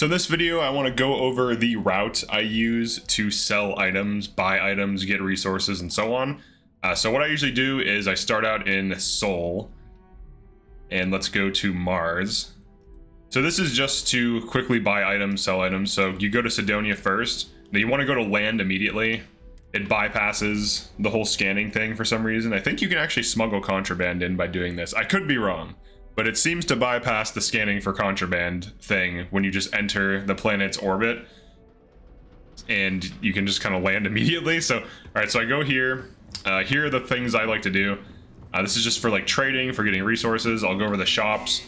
So in this video, I want to go over the route I use to sell items, buy items, get resources, and so on. So what I usually do is I start out in Sol, and let's go to Mars. So this is just to quickly buy items, sell items. So you go to Cydonia first. Now you want to go to land immediately. It bypasses the whole scanning thing for some reason. I think you can actually smuggle contraband in by doing this. I could be wrong, but it seems to bypass the scanning for contraband thing when you just enter the planet's orbit and you can just kind of land immediately. So, all right, so I go here. Here are the things I like to do. This is just for like trading, for getting resources. I'll go over the shops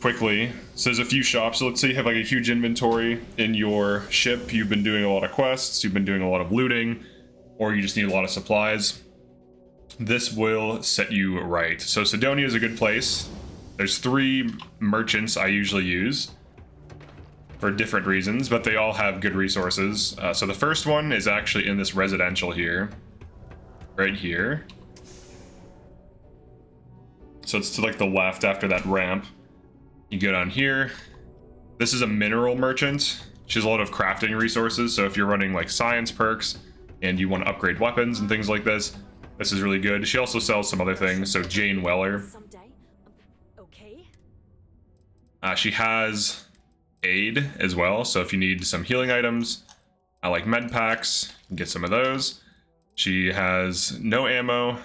quickly. So there's a few shops. So let's say you have like a huge inventory in your ship. You've been doing a lot of quests. You've been doing a lot of looting, or you just need a lot of supplies. This will set you right. So Cydonia is a good place. There's 3 merchants I usually use for different reasons, but they all have good resources. So the first one is actually in this residential here, right here. So it's to like the left after that ramp. You go down here. This is a mineral merchant. She has a lot of crafting resources. So if you're running like science perks and you want to upgrade weapons and things like this, this is really good. She also sells some other things. So Jane Weller. Okay. She has aid as well. So if you need some healing items, I like med packs, you can get some of those. She has no ammo.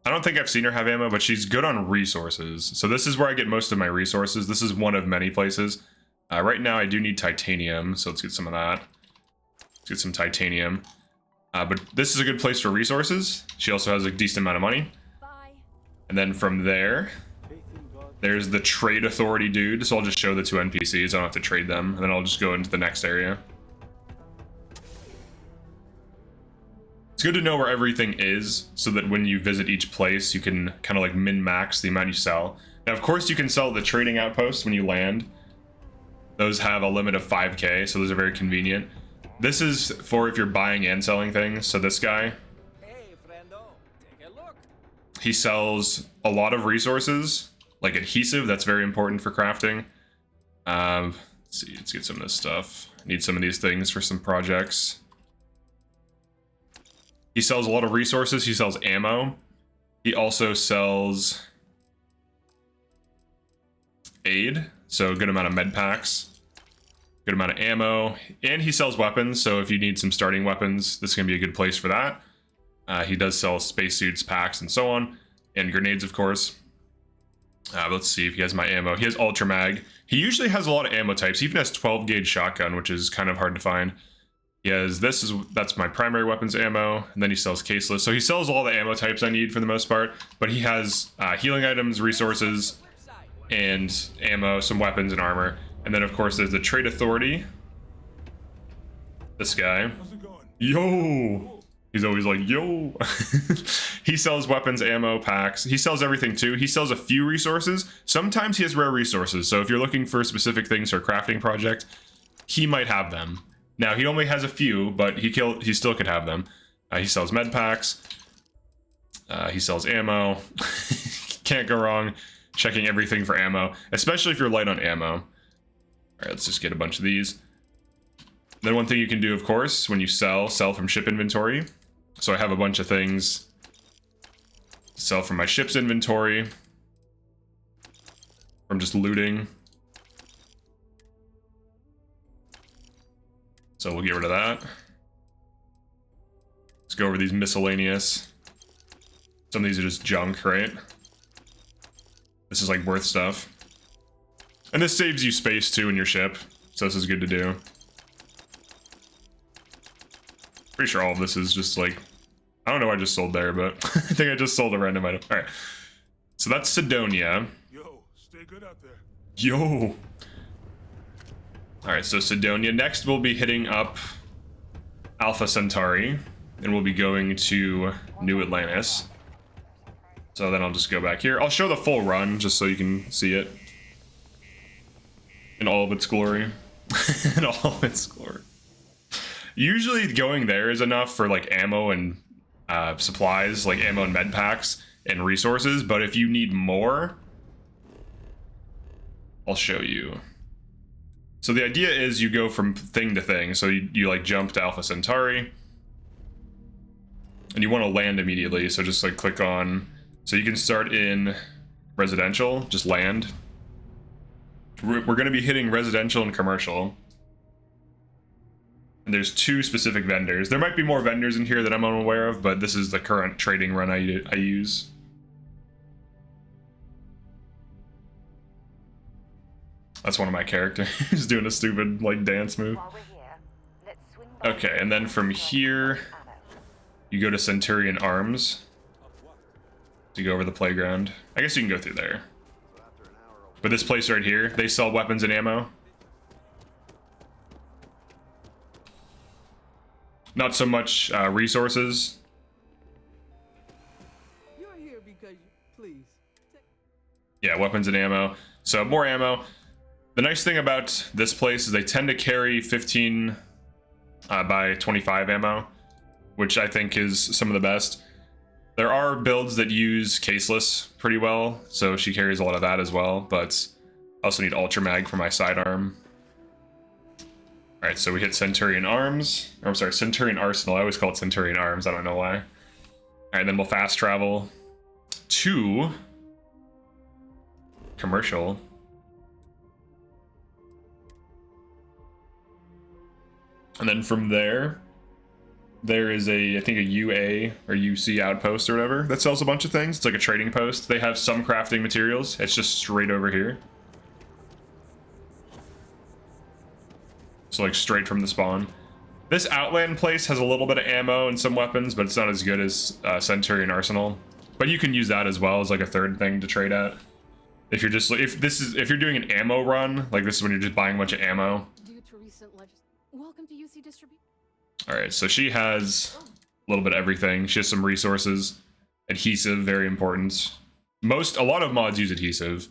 I don't think I've seen her have ammo, but she's good on resources. So this is where I get most of my resources. This is one of many places. Right now I do need titanium, so let's get some of that. Let's get some titanium. But this is a good place for resources. She also has a decent amount of money. Bye. And then from there, there's the trade authority dude. So I'll just show the 2 NPCs. I don't have to trade them. And then I'll just go into the next area. It's good to know where everything is so that when you visit each place, you can kind of like min-max the amount you sell. Now, of course, you can sell the trading outposts when you land. Those have a limit of 5k, so those are very convenient. This is for if you're buying and selling things. So this guy, Hey, friendo, take a look. he sells a lot of resources, like adhesive. That's very important for crafting. Let's see, let's get some of this stuff. I need some of these things for some projects. He sells a lot of resources. He sells ammo. He also sells aid, so a good amount of med packs. Good amount of ammo, and he sells weapons, so if you need some starting weapons, this is going to be a good place for that. He does sell spacesuits, packs, and so on, and grenades, of course. Let's see if he has my ammo. He has Ultra Mag. He usually has a lot of ammo types. He even has 12 gauge shotgun, which is kind of hard to find. He has that's my primary weapons ammo, and then he sells caseless. So he sells all the ammo types I need for the most part, but he has healing items, resources, and ammo, some weapons and armor. And then, of course, there's the Trade Authority. This guy. How's it going? Yo! He's always like, yo! He sells weapons, ammo, packs. He sells everything, too. He sells a few resources. Sometimes he has rare resources. So if you're looking for specific things for a crafting project, he might have them. Now, he only has a few, but he still could have them. He sells med packs. He sells ammo. Can't go wrong checking everything for ammo, especially if you're light on ammo. All right, let's just get a bunch of these. Then one thing you can do, of course, when you sell from ship inventory. So I have a bunch of things to sell from my ship's inventory, from just looting. So we'll get rid of that. Let's go over these miscellaneous. Some of these are just junk, right? This is like worth stuff. And this saves you space too in your ship, so this is good to do. Pretty sure all of this is just like, I don't know what I just sold there, but I think I just sold a random item. All right, so that's Cydonia. Yo, stay good out there. Yo. All right, so Cydonia. Next, we'll be hitting up Alpha Centauri, and we'll be going to New Atlantis. So then I'll just go back here. I'll show the full run just so you can see it in all of its glory. In all of its glory. Usually going there is enough for like ammo and supplies, like ammo and med packs and resources, but if you need more, I'll show you. So the idea is you go from thing to thing. So you like jump to Alpha Centauri. And you want to land immediately, so just like click on... So you can start in residential, just land. We're going to be hitting residential and commercial. And there's 2 specific vendors. There might be more vendors in here that I'm unaware of, but this is the current trading run I use. That's one of my characters doing a stupid like dance move. Okay, and then from here, you go to Centurion Arms to go over the playground. I guess you can go through there. But this place right here, they sell weapons and ammo. Not so much resources. You're here because please. Yeah, weapons and ammo. So more ammo. The nice thing about this place is they tend to carry 15 by 25 ammo, which I think is some of the best. There are builds that use caseless pretty well, so she carries a lot of that as well, but I also need Ultra Mag for my sidearm. Alright, so we hit Centurion Arms. Or, I'm sorry, Centurion Arsenal. I always call it Centurion Arms, I don't know why. Alright, then we'll fast travel to commercial. And then from there, there is I think a UA or UC outpost or whatever that sells a bunch of things. It's like a trading post. They have some crafting materials. It's just straight over here. So like straight from the spawn. This Outland place has a little bit of ammo and some weapons, but it's not as good as Centurion Arsenal. But you can use that as well as like a third thing to trade at. If you're just if you're doing an ammo run, like this is when you're just buying a bunch of ammo. Due to recent welcome to UC distribute. All right, so she has a little bit of everything. She has some resources, adhesive, very important. A lot of mods use adhesive.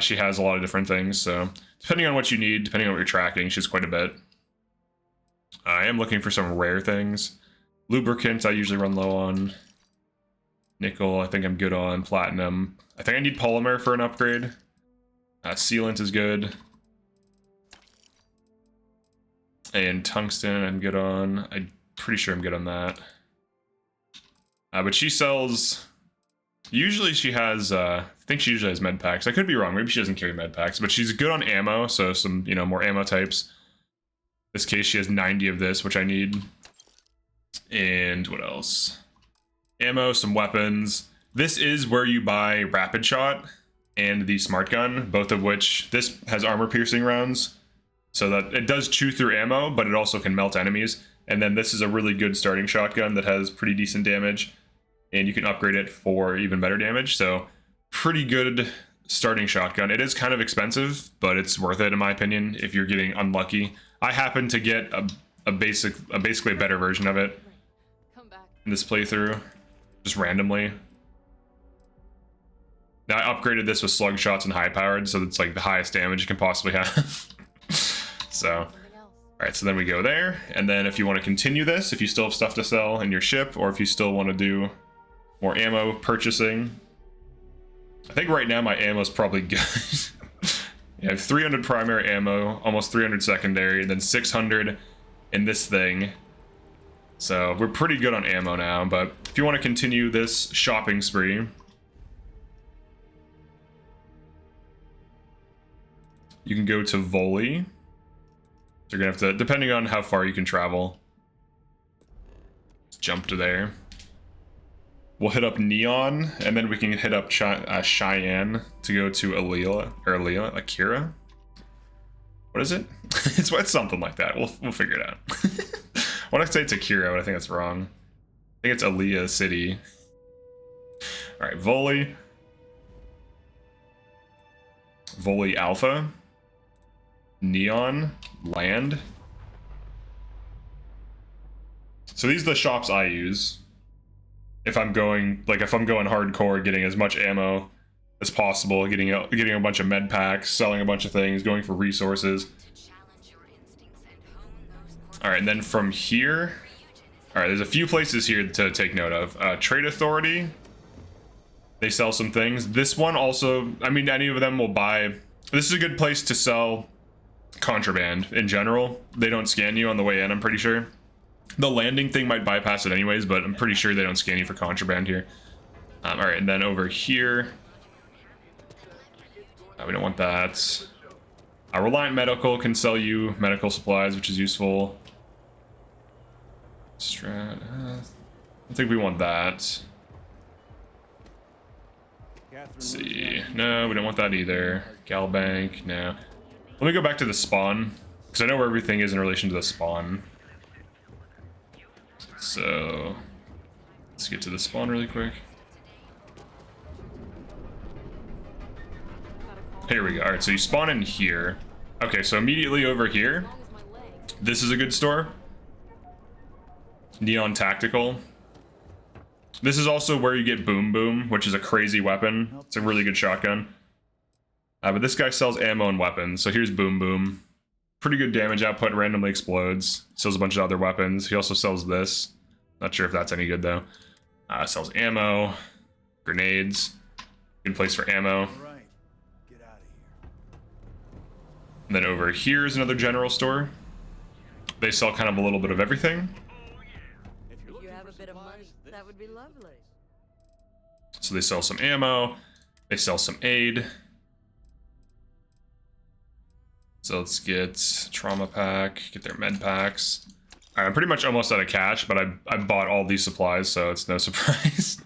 She has a lot of different things, so depending on what you need, depending on what you're tracking, she's quite a bit. I am looking for some rare things. Lubricant, I usually run low on. Nickel, I think I'm good on. Platinum, I think I need polymer for an upgrade. Sealant is good. And tungsten, I'm good on. I'm pretty sure I'm good on that. But she sells... Usually she has... I think she usually has med packs. I could be wrong. Maybe she doesn't carry med packs. But she's good on ammo, so some, more ammo types. In this case, she has 90 of this, which I need. And what else? Ammo, some weapons. This is where you buy Rapid Shot and the Smart Gun, both of which... This has armor-piercing rounds. So that it does chew through ammo, but it also can melt enemies. And then this is a really good starting shotgun that has pretty decent damage. And you can upgrade it for even better damage. So pretty good starting shotgun. It is kind of expensive, but it's worth it in my opinion if you're getting unlucky. I happen to get basically a better version of it in this playthrough, just randomly. Now I upgraded this with slug shots and high powered, so it's like the highest damage you can possibly have. So, alright, so then we go there, and then if you want to continue this, if you still have stuff to sell in your ship, or if you still want to do more ammo purchasing, I think right now my ammo is probably good. You have 300 primary ammo, almost 300 secondary, and then 600 in this thing. So we're pretty good on ammo now, but if you want to continue this shopping spree, you can go to Voli. You're gonna have to, depending on how far you can travel, jump to there. We'll hit up Neon, and then we can hit up Cheyenne to go to Akira. What is it? it's something like that. We'll figure it out. I want to say it's Akira, but I think that's wrong. I think it's Aliyah City. All right, Voli Alpha. Neon, land. So these are the shops I use. If I'm going hardcore, getting as much ammo as possible, getting a bunch of med packs, selling a bunch of things, going for resources. All right, and then from here, all right, there's a few places here to take note of. Trade Authority, they sell some things. This one also, I mean, any of them will buy. This is a good place to sell contraband in general. They don't scan you on the way in, I'm pretty sure. The landing thing might bypass it anyways, but I'm pretty sure they don't scan you for contraband here. All right, and then over here, we don't want that. Reliant Medical can sell you medical supplies, which is useful. Strat, I think we want that. Let's see. No, we don't want that either. Galbank, no. Let me go back to the spawn, because I know where everything is in relation to the spawn. So, let's get to the spawn really quick. Here we go. Alright, so you spawn in here. Okay, so immediately over here, this is a good store. Neon Tactical. This is also where you get Boom Boom, which is a crazy weapon. It's a really good shotgun. But this guy sells ammo and weapons. So here's Boom Boom. Pretty good damage output, randomly explodes. Sells a bunch of other weapons. He also sells this. Not sure if that's any good though. Sells ammo, grenades. Good place for ammo. And then over here is another general store. They sell kind of a little bit of everything. If you have a bit of money, that would be lovely. So they sell some ammo. They sell some aid. So let's get trauma pack, get their med packs. All right, I'm pretty much almost out of cash, but I bought all these supplies, so it's no surprise.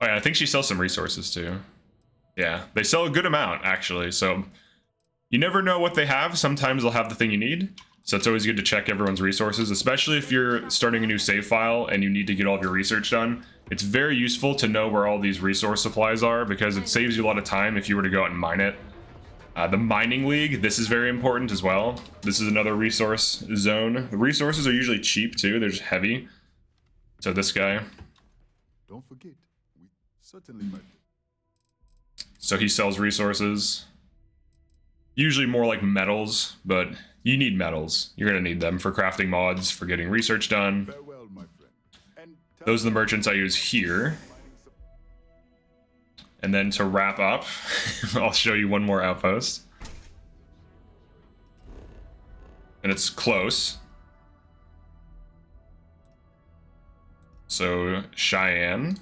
Oh yeah, I think she sells some resources too. Yeah, they sell a good amount actually, so you never know what they have. Sometimes they'll have the thing you need. So it's always good to check everyone's resources, especially if you're starting a new save file and you need to get all of your research done. It's very useful to know where all these resource supplies are because it saves you a lot of time if you were to go out and mine it. The mining league, this is very important as well. This is another resource zone. The resources are usually cheap too, they're just heavy. So this guy. Don't forget, we certainly might. So he sells resources. Usually more like metals, but you need metals. You're gonna need them for crafting mods, for getting research done. Farewell, my friend. And Those are the merchants I use here. And then to wrap up, I'll show you one more outpost. And it's close. So, Cheyenne.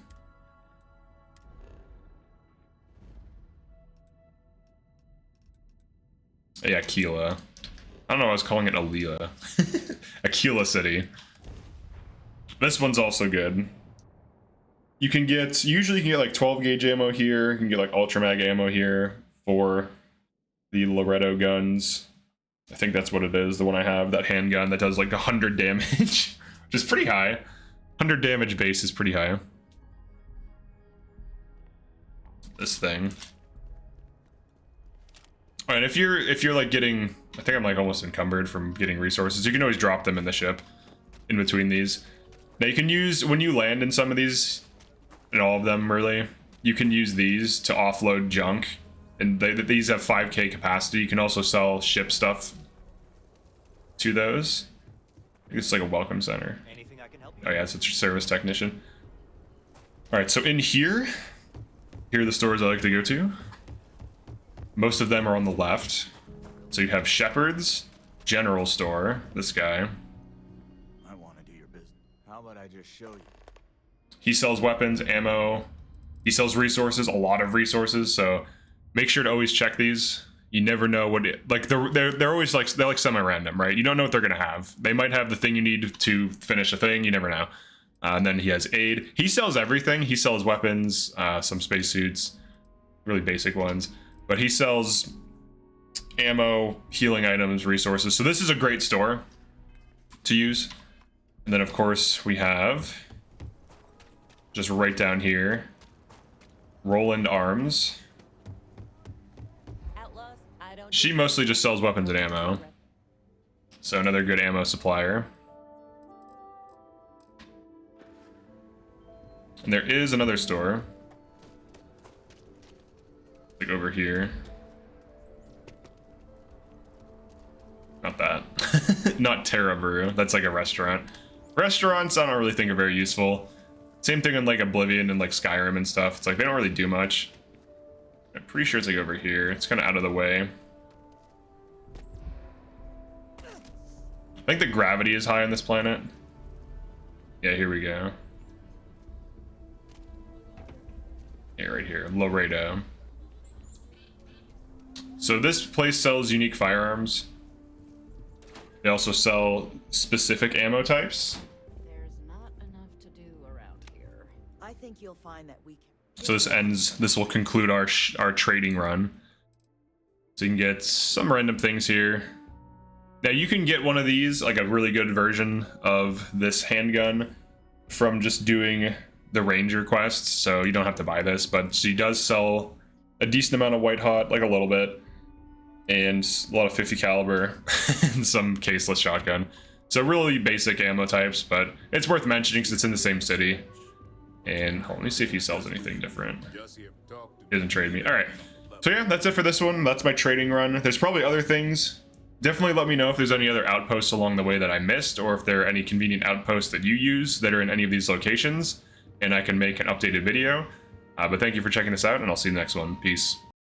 Yeah, Akila. I don't know, I was calling it Alila. Akila City. This one's also good. You can get, usually you can get like 12 gauge ammo here. You can get like ultra mag ammo here for the Loretto guns. I think that's what it is, the one I have, that handgun that does like 100 damage, which is pretty high. 100 damage base is pretty high. This thing. All right, if you're like getting, I think I'm like almost encumbered from getting resources. You can always drop them in the ship in between these. Now you can use, when you land in some of these, in all of them really, you can use these to offload junk. And these have 5k capacity. You can also sell ship stuff to those. I think it's like a welcome center. Anything I can help you? Oh yeah, it's a service technician. All right, so in here are the stores I like to go to. Most of them are on the left. So you have Shepherd's, General Store, this guy. I want to do your business. How about I just show you? He sells weapons, ammo. He sells resources, a lot of resources. So make sure to always check these. You never know what like they're always like they're like semi-random, right? You don't know what they're gonna have. They might have the thing you need to finish a thing. You never know. And then he has aid. He sells everything. He sells weapons, some spacesuits, really basic ones. But he sells ammo, healing items, resources. So this is a great store to use. And then of course we have, just right down here, Roland Arms. Outlaws, I don't She mostly just sells weapons and ammo. So another good ammo supplier. And there is another store. Like over here. Not that. Not Terra Brew. That's like a restaurant. Restaurants I don't really think are very useful. Same thing in like Oblivion and like Skyrim and stuff. It's like they don't really do much. I'm pretty sure it's like over here. It's kind of out of the way. I think the gravity is high on this planet. Yeah, here we go. Yeah, right here, Laredo. So this place sells unique firearms. They also sell specific ammo types. There's not enough to do around here. I think you'll find that we can. So this will conclude our trading run. So you can get some random things here. Now you can get one of these, like a really good version of this handgun, from just doing the ranger quests, so you don't have to buy this, but she does sell a decent amount of white hot, like a little bit, and a lot of 50 caliber and some caseless shotgun. So really basic ammo types, but it's worth mentioning because it's in the same city. And let me see if he sells anything different. He doesn't trade me. All right. So yeah, that's it for this one. That's my trading run. There's probably other things. Definitely let me know if there's any other outposts along the way that I missed, or if there are any convenient outposts that you use that are in any of these locations, and I can make an updated video. But thank you for checking this out, and I'll see you in the next one. Peace.